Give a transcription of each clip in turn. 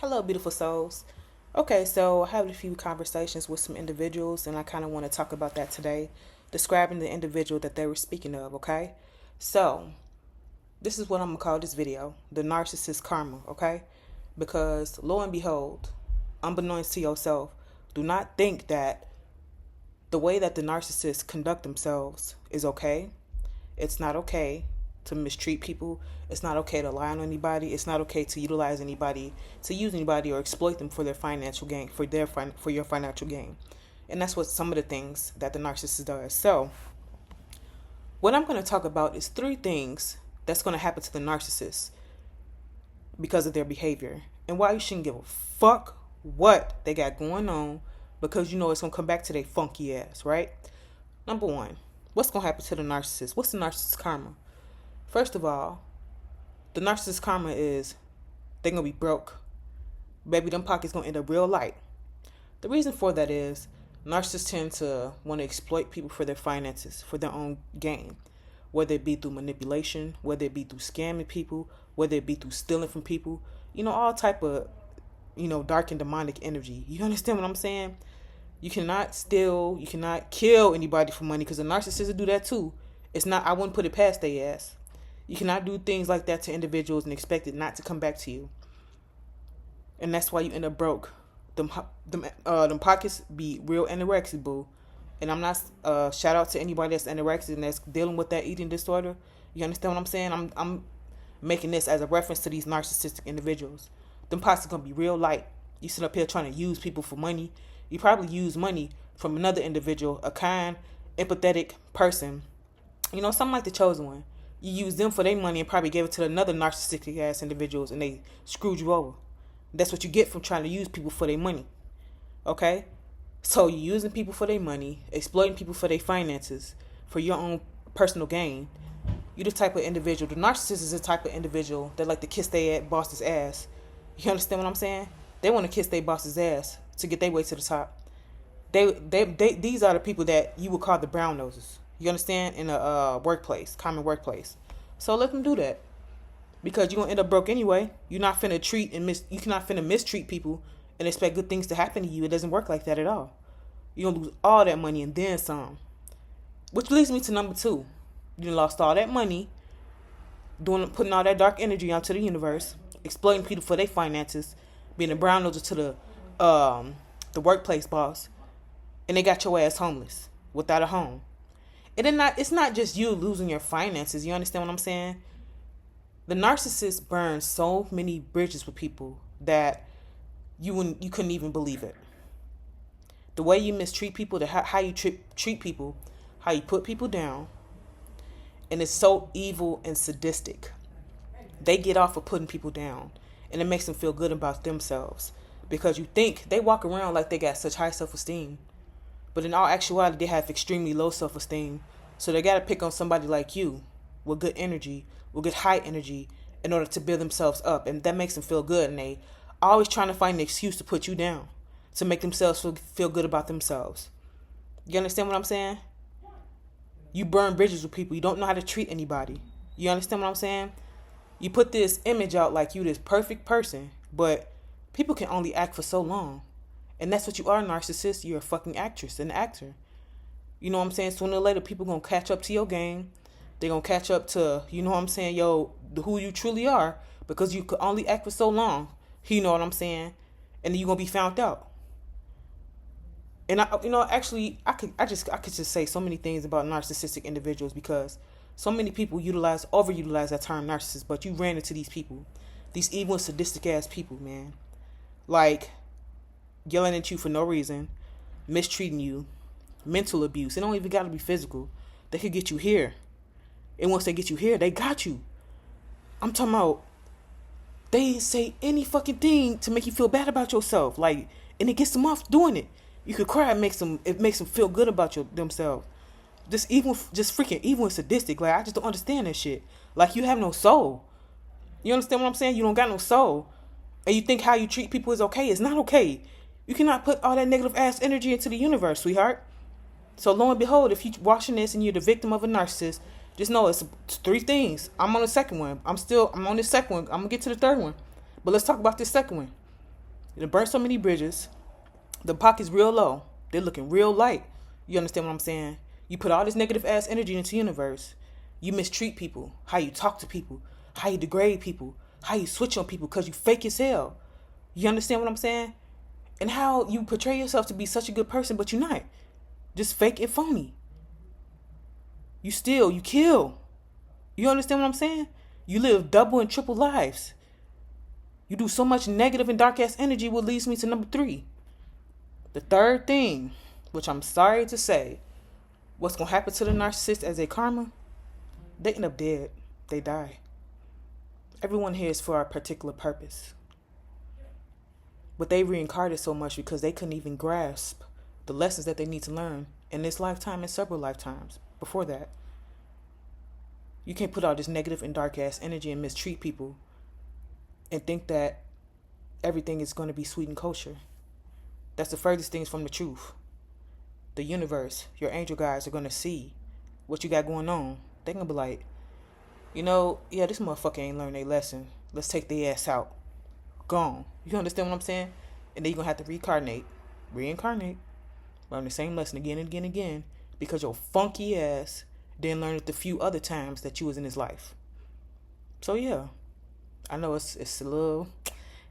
Hello, beautiful souls. Okay, so I had a few conversations with some individuals, and I kind of want to talk about that today, describing the individual that they were speaking of, okay? So, this is what I'm going to call this video, the Narcissist Karma, okay? Because, lo and behold, unbeknownst to yourself, do not think that the way that the narcissists conduct themselves is okay. It's not okay to mistreat people. It's not okay to lie on anybody. It's not okay to utilize anybody, to use anybody or exploit them for their financial gain, for your financial gain. And that's what some of the things that the narcissist does. So, what I'm going to talk about is 3 things that's going to happen to the narcissist because of their behavior, and why you shouldn't give a fuck what they got going on, because you know it's going to come back to their funky ass, right? Number 1, what's going to happen to the narcissist? What's the narcissist karma? First of all, the narcissist karma is they're going to be broke. Baby, them pockets going to end up real light. The reason for that is narcissists tend to want to exploit people for their finances, for their own gain. Whether it be through manipulation, whether it be through scamming people, whether it be through stealing from people. You know, all type of, dark and demonic energy. You understand what I'm saying? You cannot steal, you cannot kill anybody for money, because the narcissists do that too. I wouldn't put it past their ass. You cannot do things like that to individuals and expect it not to come back to you. And that's why you end up broke. Them pockets be real anorexic, boo. And I'm not shout out to anybody that's anorexic and that's dealing with that eating disorder. You understand what I'm saying? I'm making this as a reference to these narcissistic individuals. Them pockets gonna be real light. You sit up here trying to use people for money. You probably use money from another individual, a kind, empathetic person. Something like the chosen one. You use them for their money and probably gave it to another narcissistic ass individuals, and they screwed you over. That's what you get from trying to use people for their money. Okay? So you're using people for their money, exploiting people for their finances, for your own personal gain. You're the type of individual. The narcissist is the type of individual that like to kiss their boss's ass. You understand what I'm saying? They want to kiss their boss's ass to get their way to the top. These are the people that you would call the brown noses. You understand? In a common workplace. So let them do that, because you're gonna end up broke anyway. You're not finna you cannot finna mistreat people and expect good things to happen to you. It doesn't work like that at all. You're gonna lose all that money and then some. Which leads me to number 2. You lost all that money, putting all that dark energy out to the universe, exploiting people for their finances, being a brown noser to the workplace boss, and they got your ass homeless without a home. And it's not just you losing your finances. You understand what I'm saying? The narcissist burns so many bridges with people that you couldn't even believe it. The way you mistreat people, how you treat people, how you put people down, and it's so evil and sadistic. They get off of putting people down, and it makes them feel good about themselves, because you think they walk around like they got such high self-esteem. But in all actuality, they have extremely low self-esteem. So they got to pick on somebody like you with good energy, with good high energy, in order to build themselves up. And that makes them feel good. And they always trying to find an excuse to put you down, to make themselves feel good about themselves. You understand what I'm saying? You burn bridges with people. You don't know how to treat anybody. You understand what I'm saying? You put this image out like you this perfect person, but people can only act for so long. And that's what you are, narcissist. You're a fucking actress, an actor. You know what I'm saying? Sooner or later, people going to catch up to your game. They're going to catch up to, who you truly are, because you could only act for so long. You know what I'm saying? And then you're going to be found out. And I could just say so many things about narcissistic individuals, because so many people overutilize that term narcissist, but you ran into these people. These evil, sadistic ass people, man. Like, yelling at you for no reason, mistreating you, mental abuse. It don't even got to be physical. They could get you here. And once they get you here, they got you. I'm talking about, they say any fucking thing to make you feel bad about yourself. Like, and it gets them off doing it. You could cry. It makes them feel good about themselves. Just freaking evil and sadistic. Like, I just don't understand that shit. Like, you have no soul. You understand what I'm saying? You don't got no soul. And you think how you treat people is okay. It's not okay. You cannot put all that negative ass energy into the universe, sweetheart. So lo and behold, if you're watching this and you're the victim of a narcissist, just know it's 3 things. I'm on the second one. I'm on the second one. I'm going to get to the third one. But let's talk about this second one. You done burnt so many bridges. The pocket's real low. They're looking real light. You understand what I'm saying? You put all this negative ass energy into the universe. You mistreat people. How you talk to people. How you degrade people. How you switch on people because you fake as hell. You understand what I'm saying? And how you portray yourself to be such a good person, but you're not. Just fake and phony. You steal. You kill. You understand what I'm saying? You live double and triple lives. You do so much negative and dark ass energy, what leads me to number 3. The third thing, which I'm sorry to say, what's going to happen to the narcissist as a karma? They end up dead. They die. Everyone here is for a particular purpose. But they reincarnated so much because they couldn't even grasp the lessons that they need to learn in this lifetime and several lifetimes before that. You can't put all this negative and dark ass energy and mistreat people and think that everything is going to be sweet and kosher. That's the furthest things from the truth. The universe, your angel guides are going to see what you got going on. They're going to be like, yeah, this motherfucker ain't learned a lesson. Let's take the ass out. Gone. You understand what I'm saying? And then you're going to have to reincarnate, learn the same lesson again and again and again because your funky ass didn't learn it the few other times that you was in his life. So yeah, I know it's a little,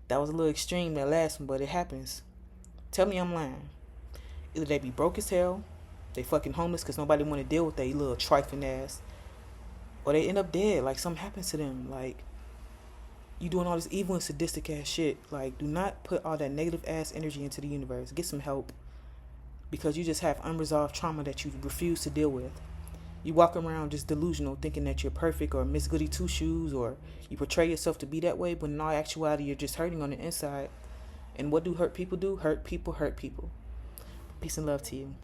that was a little extreme, that last one, but it happens. Tell me I'm lying. Either they be broke as hell, they fucking homeless because nobody want to deal with their little trifling ass, or they end up dead, like something happens to them. Like, you doing all this evil and sadistic ass shit. Like, do not put all that negative ass energy into the universe. Get some help, because you just have unresolved trauma that you refuse to deal with. You walk around just delusional, thinking that you're perfect or Miss Goody Two Shoes, or you portray yourself to be that way, but in all actuality, you're just hurting on the inside. And what do hurt people do? Hurt people hurt people. Peace and love to you.